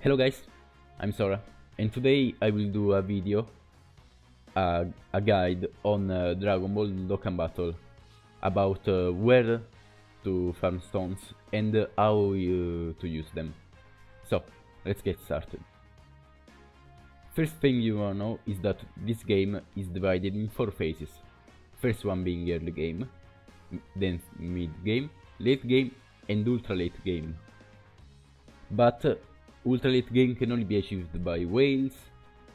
Hello guys, I'm Sora, and today I will do a video, a guide on Dragon Ball Dokkan Battle about where to farm stones and how to use them. So, let's get started. First thing you wanna know is that this game is divided in 4 phases. First one being early game, then mid game, late game and ultra late game. But ultra late game can only be achieved by whales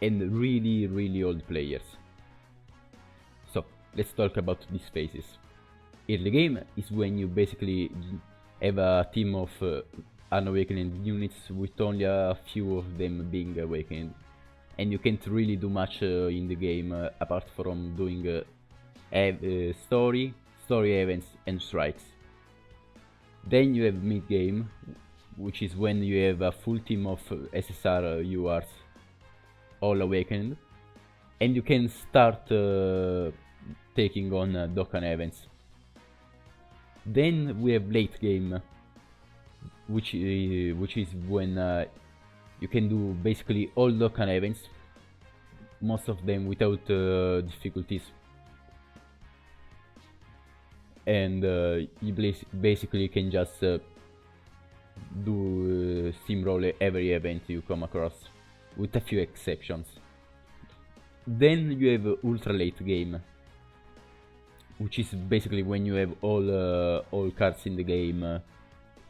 and really old players. So let's talk about these phases. Early game is when you basically have a team of unawakened units with only a few of them being awakened, and you can't really do much in the game apart from doing story events and strikes. Then you have mid game, which is when you have a full team of SSR URs all awakened, and you can start taking on Dokkan events. Then we have late game, which is when you can do basically all Dokkan events, most of them without difficulties, and you basically can just do steamroll every event you come across, with a few exceptions. Then you have ultra late game, which is basically when you have all cards in the game,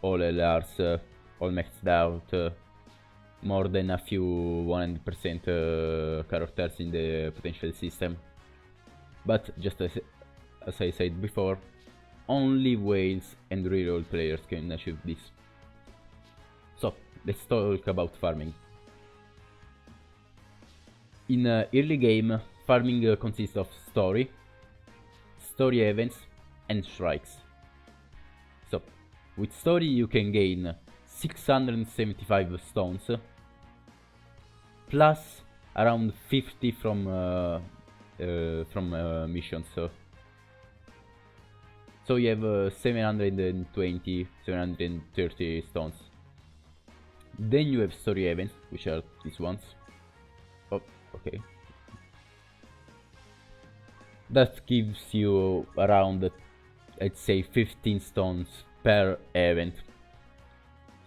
all LRs, all maxed out, more than a few 100% characters in the potential system. But just as I said before, only whales and real old players can achieve this. So, let's talk about farming. In early game, farming consists of story events, and strikes. So, with story you can gain 675 stones, plus around 50 from missions. So you have 730 stones. Then you have story events, which are these ones. Oh, okay. That gives you around, I'd say, 15 stones per event.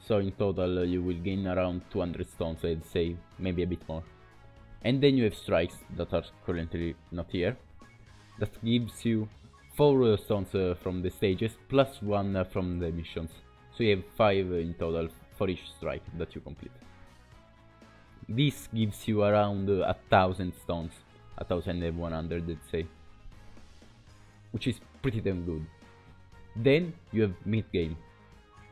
So in total you will gain around 200 stones, I'd say, maybe a bit more. And then you have strikes that are currently not here. That gives you 4 stones from the stages, plus 1 from the missions. So you have 5 in total for each strike that you complete. This gives you around 1000 stones, 1100 let's say, which is pretty damn good. Then you have mid game,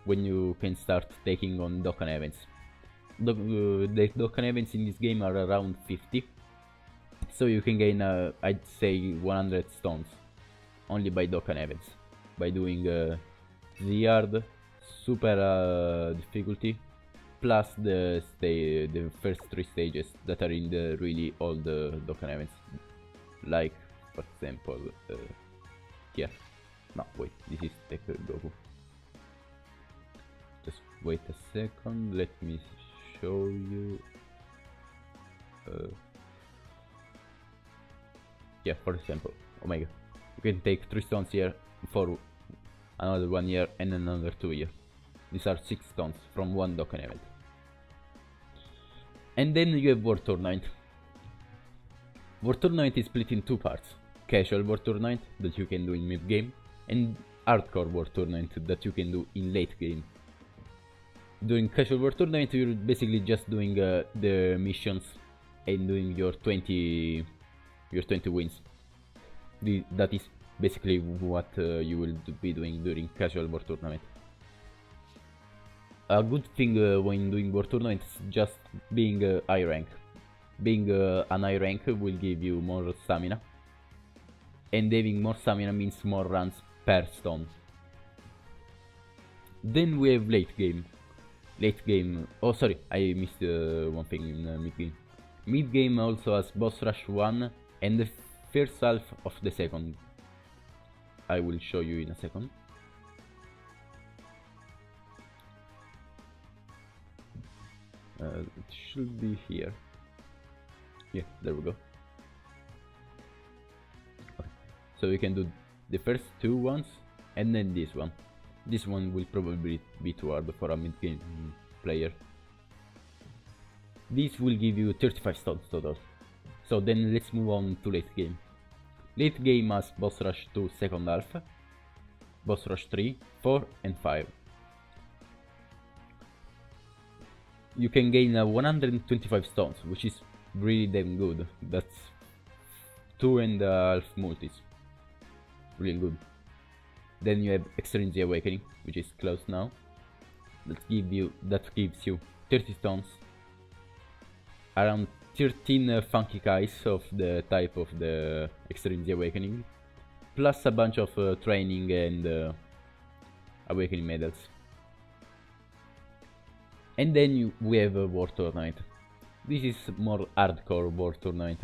when you can start taking on Dokkan events. The Dokkan events in this game are around 50, so you can gain I'd say 100 stones only by Dokkan events, by doing Z-Hard, super difficulty, plus the first 3 stages that are in the really old Dokkan events, like for example here. No, wait, this is Tech Goku. Just wait a second, let me show you. Yeah, for example, Omega. You can take 3 stones here for another 1 year and another 2 years. These are 6 stones from 1 Dokkan event. And then you have World Tournament. World Tournament is split in 2 parts. Casual World Tournament that you can do in mid game, and Hardcore World Tournament that you can do in late game. During Casual World Tournament you're basically just doing the missions and doing your 20 wins. That is basically what you will be doing during Casual World Tournament. A good thing when doing World Tournament is just being high rank. Being an high rank will give you more stamina, and having more stamina means more runs per stone. Then we have late game. Oh sorry, I missed one thing in mid game. Mid game also has Boss Rush 1 and the first half of the second. I will show you in a second. It should be here. Yeah, there we go. Okay. So you can do the first two ones and then this one. This one will probably be too hard for a mid-game player. This will give you 35 stones total. So then let's move on to late game. Late game has boss rush 2 second half, boss rush 3, 4 and 5. You can gain 125 stones, which is really damn good. That's 2.5 multis. Really good. Then you have Extrinsic Awakening, which is close now. That gives you 30 stones, around 13 funky guys of the type of the Extrinsic Awakening, plus a bunch of training and awakening medals. And then we have a War Tournament. This is more hardcore War Tournament.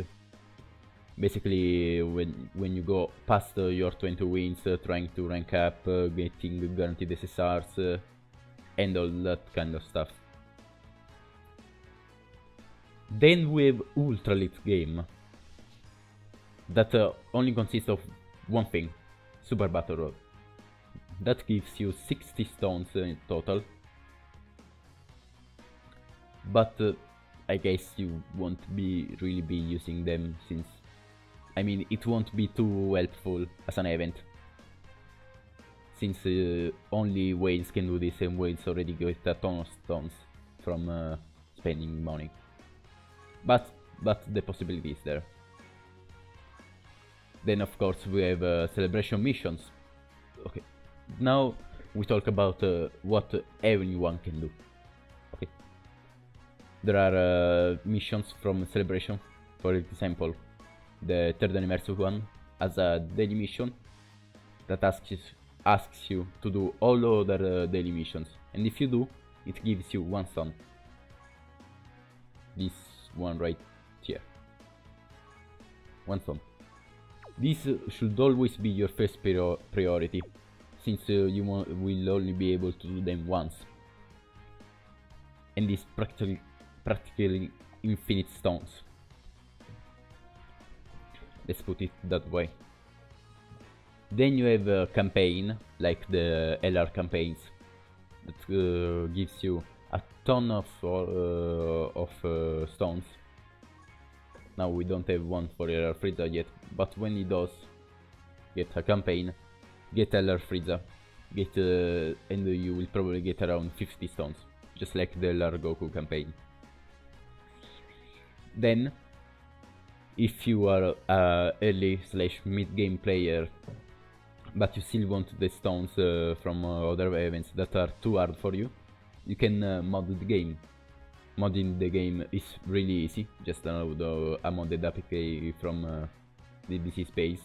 Basically, when you go past your 20 wins, trying to rank up, getting guaranteed SSRs, and all that kind of stuff. Then we have Ultra Late Game. That only consists of one thing, Super Battle Road. That gives you 60 stones in total. But I guess you won't really be using them, since I mean it won't be too helpful as an event, since only whales can do this, and whales already get a ton of stones from spending money. But the possibility is there. Then of course we have celebration missions. Okay, now we talk about what everyone can do. Okay, there are missions from celebration. For example, the 3rd anniversary one has a daily mission that asks you to do all other daily missions, and if you do, it gives you 1 stone. This one right here, 1 stone. This should always be your first priority, since you will only be able to do them once, and it's practically infinite stones. Let's put it that way. Then you have a campaign, like the LR campaigns, that gives you a ton of stones. Now we don't have one for LR Frieza yet, but when it does, get a campaign, get LR Frieza, and you will probably get around 50 stones, just like the LR Goku campaign. Then, if you are a early/mid-game player, but you still want the stones from other events that are too hard for you, you can mod the game. Modding the game is really easy. Just download a modded APK from DBZ Space,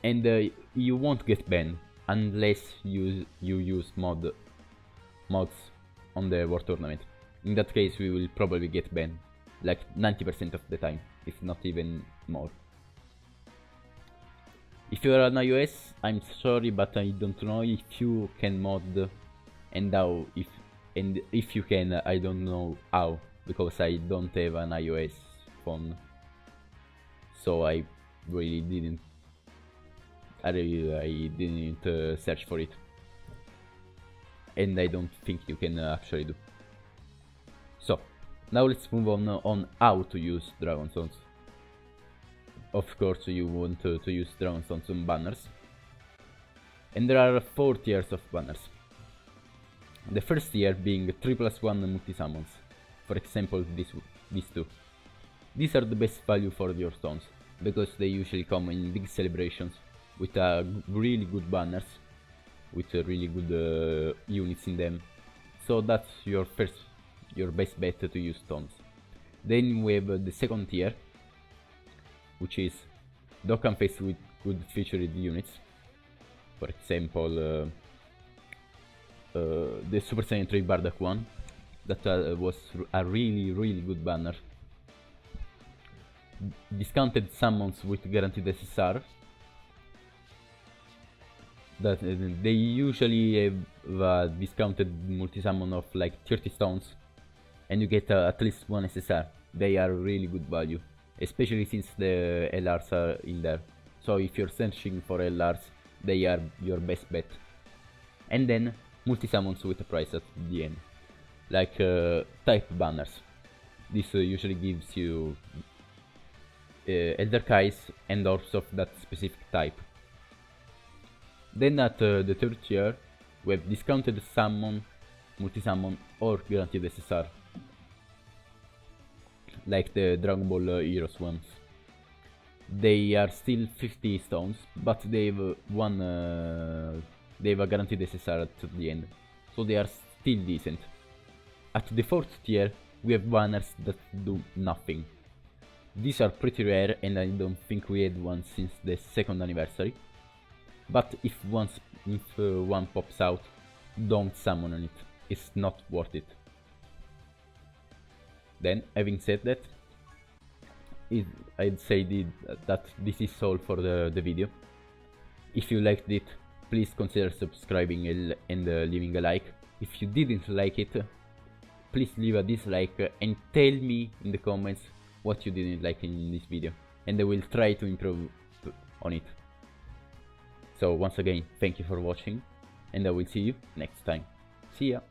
and you won't get banned unless you use mods on the War Tournament. In that case, we will probably get banned, like 90% of the time, if not even more. If you are on iOS, I'm sorry, but I don't know if you can mod, and how. If you can, I don't know how, because I don't have an iOS phone, so I really didn't. I didn't search for it, and I don't think you can actually do. So now let's move on how to use Dragon Stones. Of course, you want to use Dragon Stones on banners, and there are 4 tiers of banners. The first tier being 3+1 multi-summons, for example these two. These are the best value for your stones, because they usually come in big celebrations with really good banners, with really good units in them, so that's your best bet to use stones. Then we have the second tier, which is Dokkan Face with good featured units, for example the Super Saiyan 3 Bardock one, that was a really good banner. Discounted summons with guaranteed SSR, that they usually have the discounted multi-summon of like 30 stones, and you get at least one SSR. They are really good value, especially since the LRs are in there. So if you're searching for LRs, they are your best bet. And then multi-summons with a price at the end, like type banners. This usually gives you Elder Kais and orbs of that specific type. Then at the third tier, we have discounted summon, multi-summon or guaranteed SSR, like the Dragon Ball Heroes ones. They are still 50 stones, but they've a guaranteed SSR at the end, so they are still decent. At the fourth tier, we have banners that do nothing. These are pretty rare, and I don't think we had one since the 2nd anniversary. But if one pops out, don't summon on it. It's not worth it. Then, having said that, I'd say that this is all for the video. If you liked it, please consider subscribing and leaving a like. If you didn't like it, please leave a dislike and tell me in the comments what you didn't like in this video, and I will try to improve on it. So once again, thank you for watching, and I will see you next time. See ya!